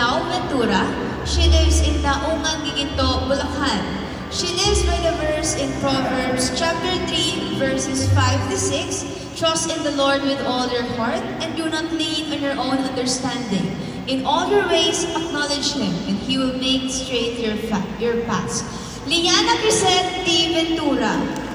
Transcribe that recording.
Lau Ventura. She lives in Naungan, Giginto, Bulacan. She lives by the verse in Proverbs chapter 3, verses 5 to 6. Trust in the Lord with all your heart and do not lean on your own understanding. In all your ways, acknowledge Him, and He will make straight your paths. Liana Crisette Ventura.